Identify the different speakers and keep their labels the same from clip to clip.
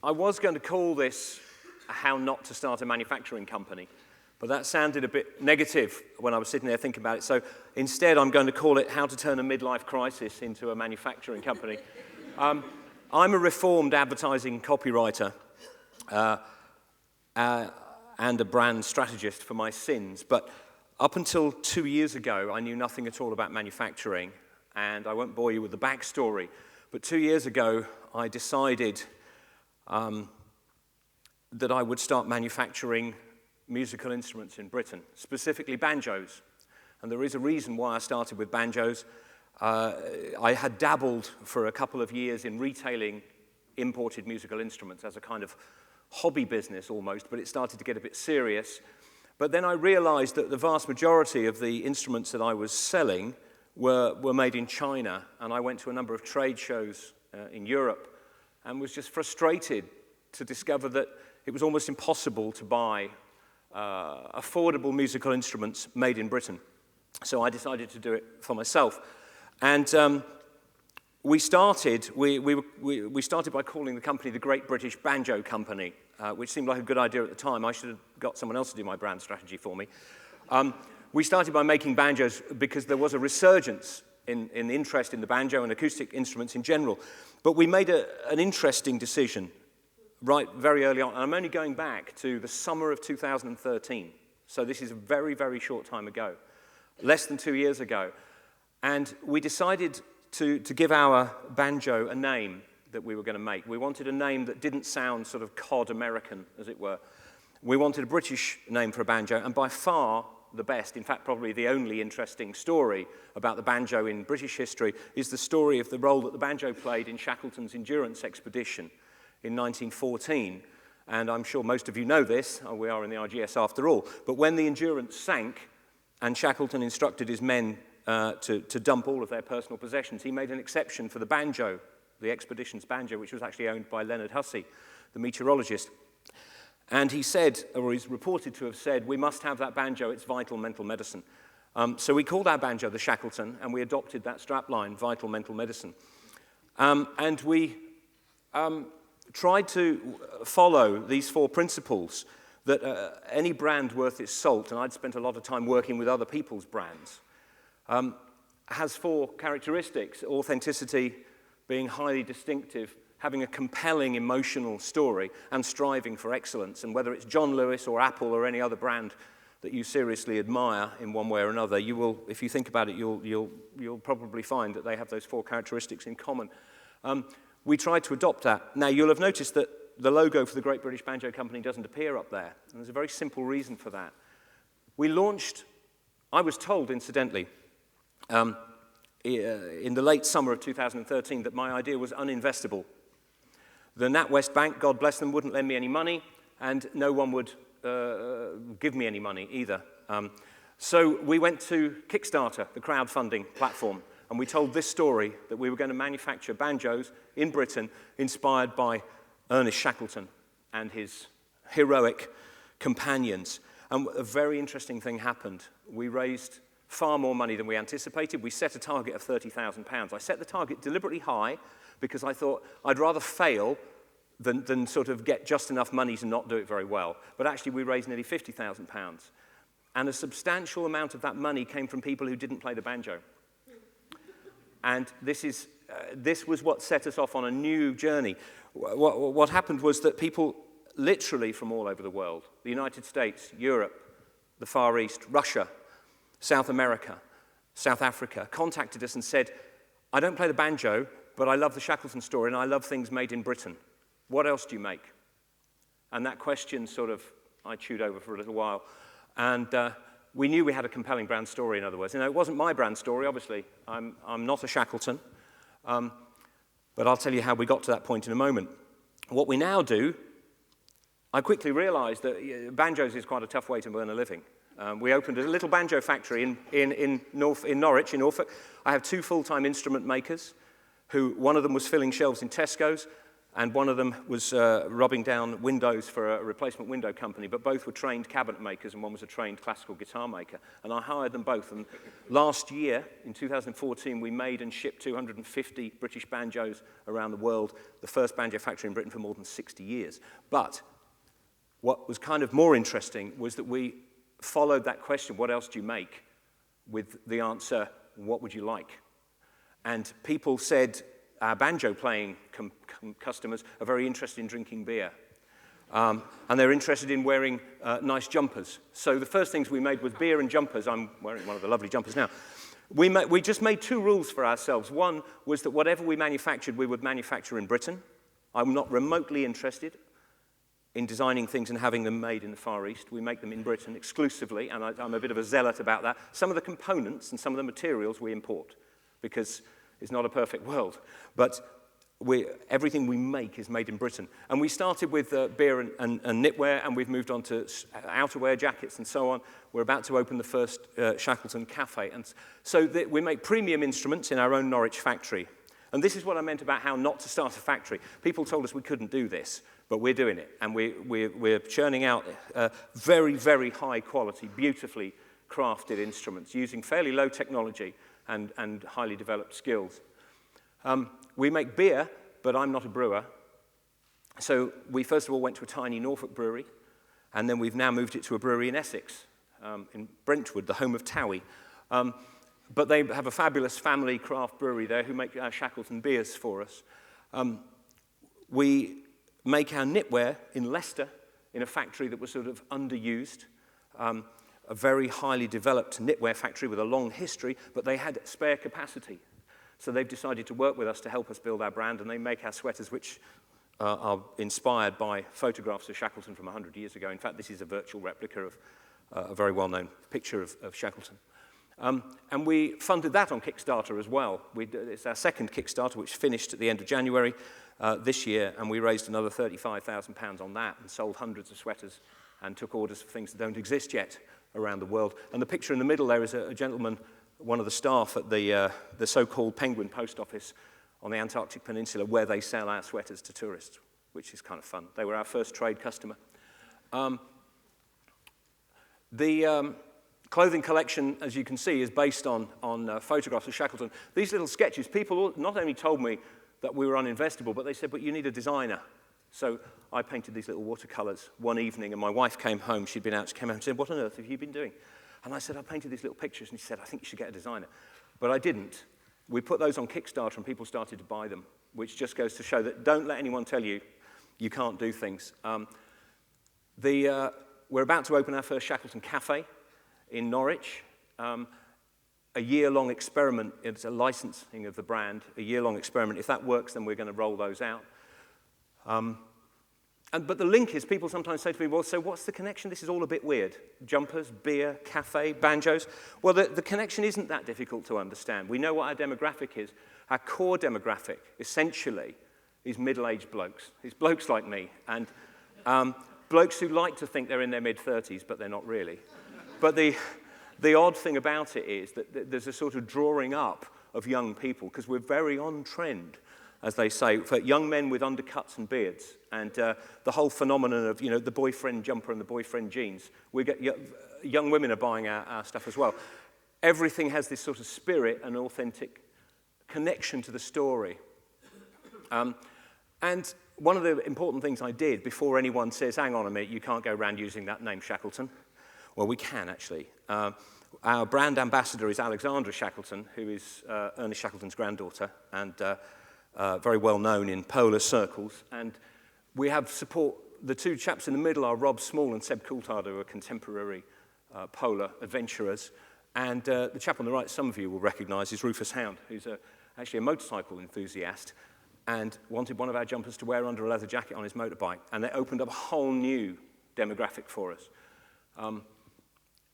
Speaker 1: I was going to call this How Not to Start a Manufacturing Company, but that sounded a bit negative when I was sitting there thinking about it. So instead, I'm going to call it How to Turn a Midlife Crisis into a Manufacturing Company. I'm a reformed advertising copywriter and a brand strategist for my sins, but up until 2 years ago, I knew nothing at all about manufacturing, and I won't bore you with the backstory, but 2 years ago, I decided that I would start manufacturing musical instruments in Britain, specifically banjos. And there is a reason why I started with banjos. I had dabbled for a couple of years in retailing imported musical instruments as a kind of hobby business almost, but it started to get a bit serious. But then I realized that the vast majority of the instruments that I was selling were made in China, and I went to a number of trade shows in Europe and was just frustrated to discover that it was almost impossible to buy affordable musical instruments made in Britain. So I decided to do it for myself. And we started by calling the company the Great British Banjo Company, which seemed like a good idea at the time. I should have got someone else to do my brand strategy for me. We started by making banjos because there was a resurgence in interest in the banjo and acoustic instruments in general. But we made an interesting decision right very early on. And I'm only going back to the summer of 2013. So this is a very, very short time ago, less than 2 years ago. And we decided to give our banjo a name that we were going to make. We wanted a name that didn't sound sort of cod American, as it were. We wanted a British name for a banjo, and by far the best, in fact, probably the only interesting story about the banjo in British history is the story of the role that the banjo played in Shackleton's endurance expedition in 1914. And I'm sure most of you know this. We are in the RGS after all. But when the Endurance sank and Shackleton instructed his men to dump all of their personal possessions, he made an exception for the banjo, the expedition's banjo, which was actually owned by Leonard Hussey, the meteorologist. And he said, or he's reported to have said, we must have that banjo, it's vital mental medicine. So we called our banjo the Shackleton, and we adopted that strapline, vital mental medicine. And we tried to follow these 4 principles that any brand worth its salt, and I'd spent a lot of time working with other people's brands, has 4 characteristics: authenticity, being highly distinctive, having a compelling emotional story, and striving for excellence. And whether it's John Lewis or Apple or any other brand that you seriously admire in one way or another, you will, if you think about it, you'll probably find that they have those 4 characteristics in common. We tried to adopt that. Now, you'll have noticed that the logo for the Great British Banjo Company doesn't appear up there, and there's a very simple reason for that. We launched, I was told, incidentally, in the late summer of 2013 that my idea was uninvestable. The NatWest Bank, God bless them, wouldn't lend me any money, and no one would give me any money either. So we went to Kickstarter, the crowdfunding platform, and we told this story that we were going to manufacture banjos in Britain inspired by Ernest Shackleton and his heroic companions. And a very interesting thing happened. We raised far more money than we anticipated. We set a target of £30,000. I set the target deliberately high because I thought I'd rather fail than sort of get just enough money to not do it very well. But actually, we raised nearly £50,000. And a substantial amount of that money came from people who didn't play the banjo. And this was what set us off on a new journey. What happened was that people literally from all over the world, the United States, Europe, the Far East, Russia, South America, South Africa, contacted us and said, I don't play the banjo, but I love the Shackleton story and I love things made in Britain. What else do you make? And that question sort of I chewed over for a little while. And we knew we had a compelling brand story, in other words. You know, it wasn't my brand story, obviously. I'm not a Shackleton. But I'll tell you how we got to that point in a moment. What we now do, I quickly realized that banjos is quite a tough way to earn a living. We opened a little banjo factory in Norwich, in Norfolk. I have 2 full-time instrument makers, one of them was filling shelves in Tesco's, and one of them was rubbing down windows for a replacement window company, but both were trained cabinet makers, and one was a trained classical guitar maker. And I hired them both. And last year, in 2014, we made and shipped 250 British banjos around the world, the first banjo factory in Britain for more than 60 years. But what was kind of more interesting was that we followed that question, what else do you make, with the answer, what would you like? And people said, our banjo-playing customers are very interested in drinking beer. And they're interested in wearing nice jumpers. So the first things we made was beer and jumpers. I'm wearing one of the lovely jumpers now. We just made two rules for ourselves. One was that whatever we manufactured, we would manufacture in Britain. I'm not remotely interested in designing things and having them made in the Far East. We make them in Britain exclusively, and I'm a bit of a zealot about that. Some of the components and some of the materials we import, because it's not a perfect world. But everything we make is made in Britain. And we started with beer and knitwear, and we've moved on to outerwear, jackets, and so on. We're about to open the first Shackleton Cafe. And so we make premium instruments in our own Norwich factory. And this is what I meant about how not to start a factory. People told us we couldn't do this, but we're doing it. And we're churning out very, very high quality, beautifully crafted instruments using fairly low technology and highly developed skills. We make beer, but I'm not a brewer. So we first of all went to a tiny Norfolk brewery, and then we've now moved it to a brewery in Essex, in Brentwood, the home of Towie. But they have a fabulous family craft brewery there who make our Shackleton beers for us. We make our knitwear in Leicester, in a factory that was sort of underused, a very highly developed knitwear factory with a long history, but they had spare capacity. So they've decided to work with us to help us build our brand, and they make our sweaters, which are inspired by photographs of Shackleton from 100 years ago. In fact, this is a virtual replica of a very well-known picture of Shackleton. And we funded that on Kickstarter as well. It's our second Kickstarter, which finished at the end of January this year, and we raised another £35,000 on that and sold hundreds of sweaters and took orders for things that don't exist yet around the world. And the picture in the middle there is a gentleman, one of the staff at the so-called Penguin Post Office on the Antarctic Peninsula, where they sell our sweaters to tourists, which is kind of fun. They were our first trade customer. The clothing collection, as you can see, is based on photographs of Shackleton. These little sketches, people not only told me that we were uninvestable, but they said, but you need a designer. So I painted these little watercolors one evening, and my wife came home. She'd been out. She came home and said, what on earth have you been doing? And I said, I painted these little pictures. And she said, I think you should get a designer. But I didn't. We put those on Kickstarter, and people started to buy them, which just goes to show that don't let anyone tell you you can't do things. We're about to open our first Shackleton Cafe in Norwich. A year-long experiment. It's a licensing of the brand, a year-long experiment. If that works, then we're going to roll those out. But the link is, people sometimes say to me, well, so what's the connection? This is all a bit weird. Jumpers, beer, cafe, banjos. Well, the connection isn't that difficult to understand. We know what our demographic is. Our core demographic, essentially, is middle-aged blokes. It's blokes like me, and blokes who like to think they're in their mid-30s, but they're not really. But the odd thing about it is that there's a sort of drawing up of young people, because we're very on trend, as they say, for young men with undercuts and beards. And the whole phenomenon of, the boyfriend jumper and the boyfriend jeans. We get young women are buying our stuff as well. Everything has this sort of spirit and authentic connection to the story. And one of the important things I did before anyone says, hang on a minute, you can't go around using that name Shackleton. Well, we can, actually. Our brand ambassador is Alexandra Shackleton, who is Ernest Shackleton's granddaughter, and very well known in polar circles. And we have support. The two chaps in the middle are Rob Small and Seb Coulthard, who are contemporary polar adventurers. And the chap on the right, some of you will recognize, is Rufus Hound, who's actually a motorcycle enthusiast and wanted one of our jumpers to wear under a leather jacket on his motorbike. And they opened up a whole new demographic for us.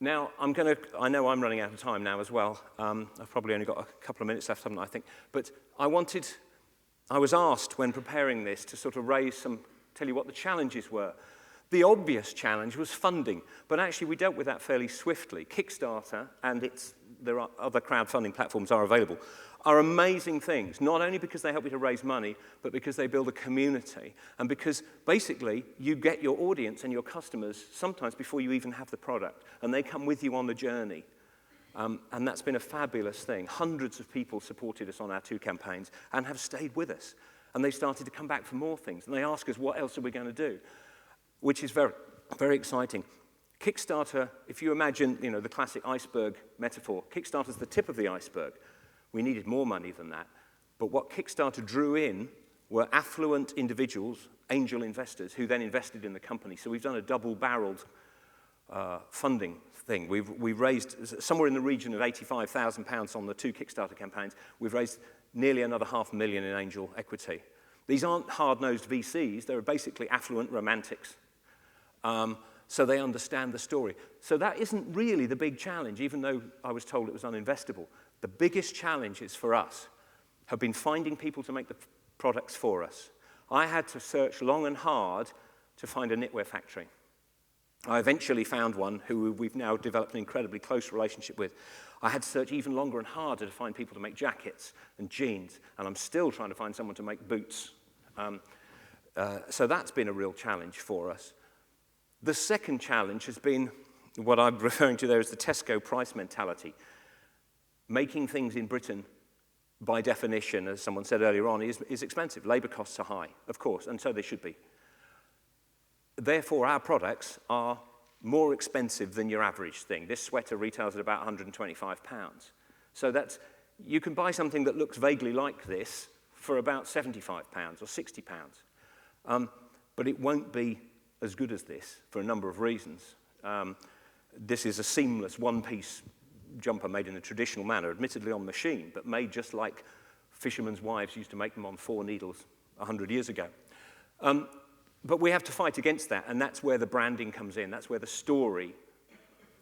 Speaker 1: Now, I know I'm running out of time now as well. I've probably only got a couple of minutes left, haven't I, I think. But I was asked when preparing this to sort of tell you what the challenges were. The obvious challenge was funding, but actually we dealt with that fairly swiftly. Kickstarter and its there are other crowdfunding platforms are available, are amazing things, not only because they help you to raise money, but because they build a community, and because basically you get your audience and your customers sometimes before you even have the product, and they come with you on the journey. And that's been a fabulous thing. Hundreds of people supported us on our 2 campaigns and have stayed with us. And they started to come back for more things. And they ask us, what else are we going to do? Which is very, very exciting. Kickstarter, if you imagine, the classic iceberg metaphor, Kickstarter's the tip of the iceberg. We needed more money than that. But what Kickstarter drew in were affluent individuals, angel investors, who then invested in the company. So we've done a double-barreled funding thing. We've raised somewhere in the region of £85,000 on the 2 Kickstarter campaigns. We've raised nearly another $500,000 in angel equity. These aren't hard-nosed VCs. They're basically affluent romantics. So they understand the story. So that isn't really the big challenge, even though I was told it was uninvestable. The biggest challenges for us have been finding people to make the products for us. I had to search long and hard to find a knitwear factory. I eventually found one who we've now developed an incredibly close relationship with. I had to search even longer and harder to find people to make jackets and jeans, and I'm still trying to find someone to make boots. So that's been a real challenge for us. The second challenge has been what I'm referring to there as the Tesco price mentality. Making things in Britain, by definition, as someone said earlier on, is expensive. Labour costs are high, of course, and so they should be. Therefore, our products are more expensive than your average thing. This sweater retails at about £125. So you can buy something that looks vaguely like this for about £75 or £60. But it won't be as good as this for a number of reasons. This is a seamless one-piece jumper made in a traditional manner, admittedly on machine, but made just like fishermen's wives used to make them on 4 needles 100 years ago. But we have to fight against that, and that's where the branding comes in. That's where the story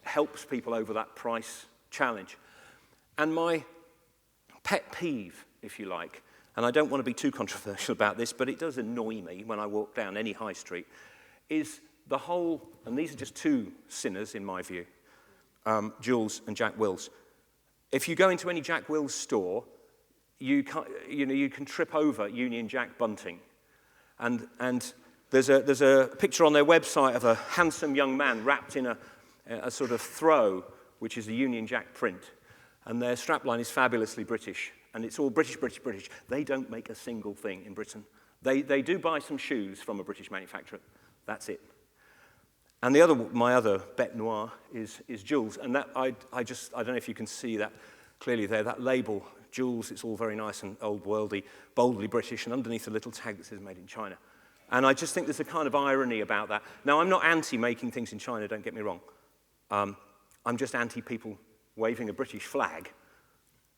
Speaker 1: helps people over that price challenge. And my pet peeve, if you like, and I don't want to be too controversial about this, but it does annoy me when I walk down any high street, is the whole, and these are just 2 sinners in my view, Joules and Jack Wills. If you go into any Jack Wills store, you can trip over Union Jack bunting. And there's a picture on their website of a handsome young man wrapped in a sort of throw, which is a Union Jack print. And their strapline is fabulously British. And it's all British, British, British. They don't make a single thing in Britain. They do buy some shoes from a British manufacturer. That's it. And my other bête noire is Joules. And that I don't know if you can see that clearly there. That label, Joules, it's all very nice and old-worldy, boldly British, and underneath a little tag that says made in China. And I just think there's a kind of irony about that. Now, I'm not anti-making things in China, don't get me wrong. I'm just anti-people waving a British flag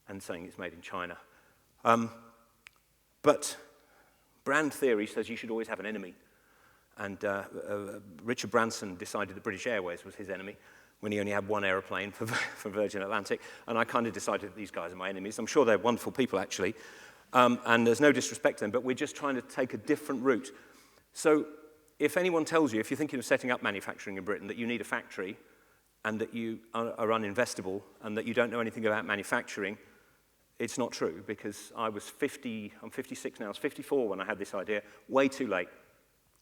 Speaker 1: and saying it's made in China. But brand theory says you should always have an enemy. And Richard Branson decided that British Airways was his enemy when he only had one aeroplane for Virgin Atlantic. And I kind of decided that these guys are my enemies. I'm sure they're wonderful people, actually. And there's no disrespect to them, but we're just trying to take a different route. So if anyone tells you, if you're thinking of setting up manufacturing in Britain, that you need a factory and that you are uninvestable and that you don't know anything about manufacturing, it's not true, because I was 50, I'm 56 now, I was 54 when I had this idea, way too late.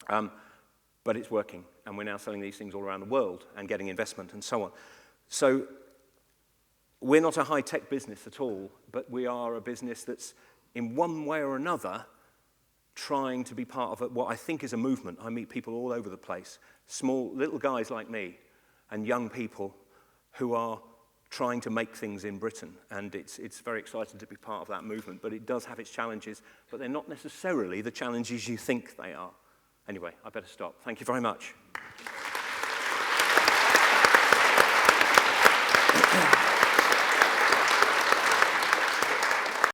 Speaker 1: But it's working, and we're now selling these things all around the world and getting investment and so on. So we're not a high-tech business at all, but we are a business that's, in one way or another, trying to be part of what I think is a movement. I meet people all over the place, small, little guys like me, and young people who are trying to make things in Britain. And it's very exciting to be part of that movement, but it does have its challenges, but they're not necessarily the challenges you think they are. Anyway, I better stop. Thank you very much.